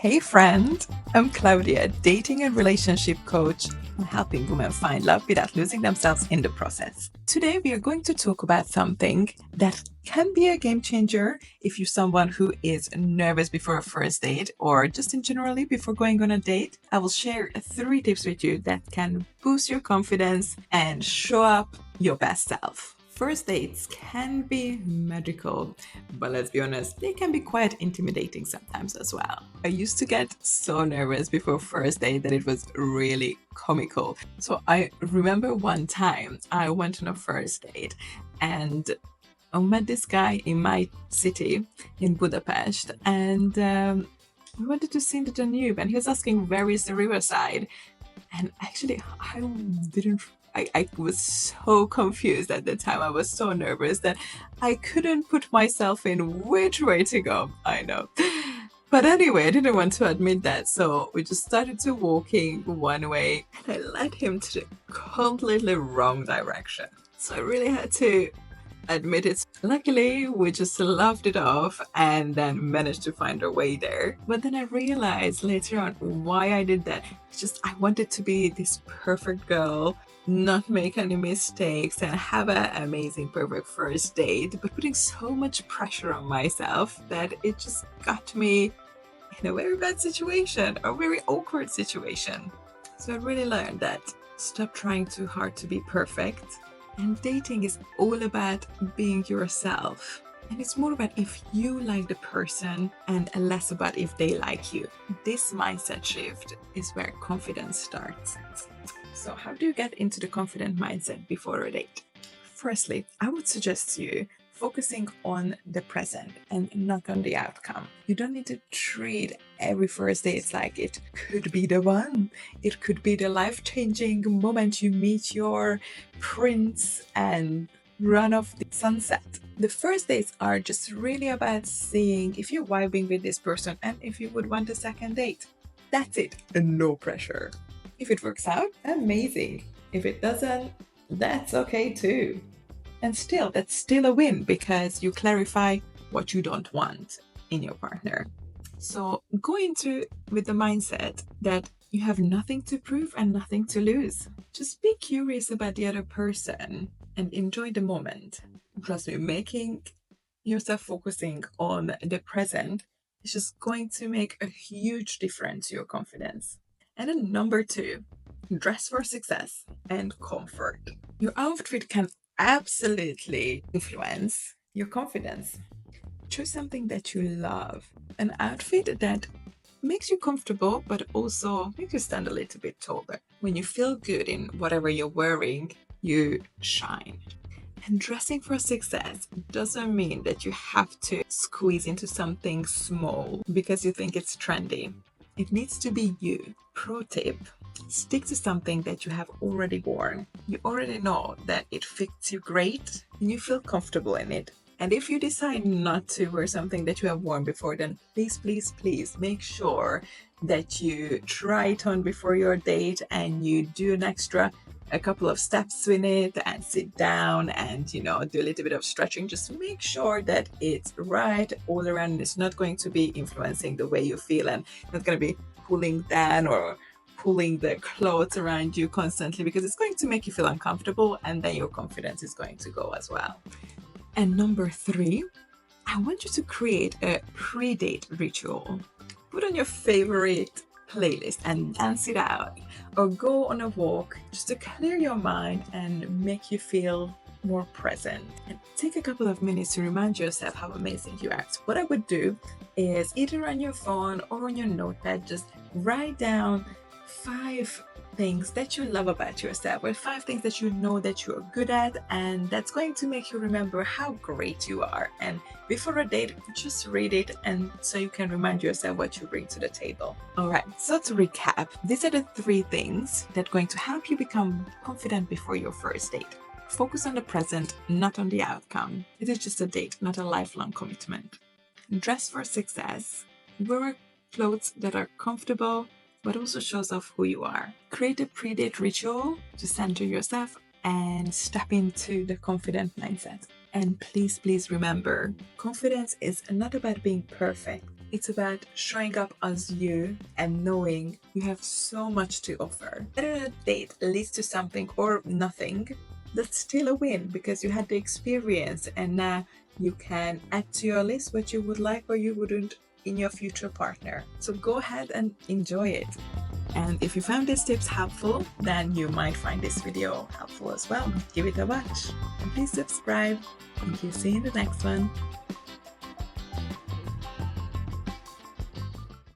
Hey friend, I'm Claudia, dating and relationship coach. I'm helping women find love without losing themselves in the process. Today we are going to talk about something that can be a game changer if you're someone who is nervous before a first date or just in generally before going on a date. I will share 3 tips with you that can boost your confidence and show up your best self. First dates can be magical, but let's be honest, they can be quite intimidating sometimes as well. I used to get so nervous before first date that it was really comical. So I remember one time I went on a first date and I met this guy in my city in Budapest, and we wanted to see the Danube, and he was asking where is the riverside. And actually, I was so confused at the time. I was so nervous that I couldn't put myself in which way to go. I know. But anyway, I didn't want to admit that. So we just started to walking one way and I led him to the completely wrong direction. So I really had to admit it. Luckily, we just laughed it off and then managed to find our way there. But then I realized later on why I did that. It's just I wanted to be this perfect girl, not make any mistakes, and have an amazing, perfect first date, but putting so much pressure on myself that it just got me in a very bad situation, a very awkward situation. So I really learned that stop trying too hard to be perfect. And dating is all about being yourself. And it's more about if you like the person and less about if they like you. This mindset shift is where confidence starts. So how do you get into the confident mindset before a date? Firstly, I would suggest you focusing on the present and not on the outcome. You don't need to treat every first date like it could be the one. It could be the life-changing moment you meet your prince and run off the sunset. The first dates are just really about seeing if you're vibing with this person and if you would want a second date. That's it, and no pressure. If it works out, amazing. If it doesn't, that's okay too. And still, that's still a win because you clarify what you don't want in your partner. So go into with the mindset that you have nothing to prove and nothing to lose. Just be curious about the other person and enjoy the moment. Trust me, making yourself focusing on the present is just going to make a huge difference to your confidence. And then number 2, dress for success and comfort. Your outfit can absolutely influence your confidence. Choose something that you love, an outfit that makes you comfortable but also makes you stand a little bit taller. When you feel good in whatever you're wearing, you shine. And dressing for success doesn't mean that you have to squeeze into something small because you think it's trendy. It needs to be you. Pro tip: stick to something that you have already worn. You already know that it fits you great and you feel comfortable in it. And if you decide not to wear something that you have worn before, then please make sure that you try it on before your date and you do a couple of steps in it and sit down and do a little bit of stretching. Just make sure that it's right all around. It's not going to be influencing the way you feel and not going to be pulling down or pulling the clothes around you constantly, because it's going to make you feel uncomfortable and then your confidence is going to go as well. And number 3, I want you to create a pre-date ritual. Put on your favorite playlist and dance it out, or go on a walk just to clear your mind and make you feel more present. And take a couple of minutes to remind yourself how amazing you are. So what I would do is either on your phone or on your notepad, just write down 5 things that you love about yourself, or 5 things that you know that you're good at, and that's going to make you remember how great you are. And before a date, just read it, and so you can remind yourself what you bring to the table. All right, so to recap, these are the 3 things that are going to help you become confident before your first date. Focus on the present, not on the outcome. It is just a date, not a lifelong commitment. Dress for success. Wear clothes that are comfortable but also shows off who you are. Create a pre-date ritual to center yourself and step into the confident mindset. And please remember, confidence is not about being perfect. It's about showing up as you and knowing you have so much to offer. Whether a date leads to something or nothing, that's still a win because you had the experience and now you can add to your list what you would like or you wouldn't in your future partner. So go ahead and enjoy it. And if you found these tips helpful, then you might find this video helpful as well. Give it a watch and please subscribe. Thank you. See you in the next one.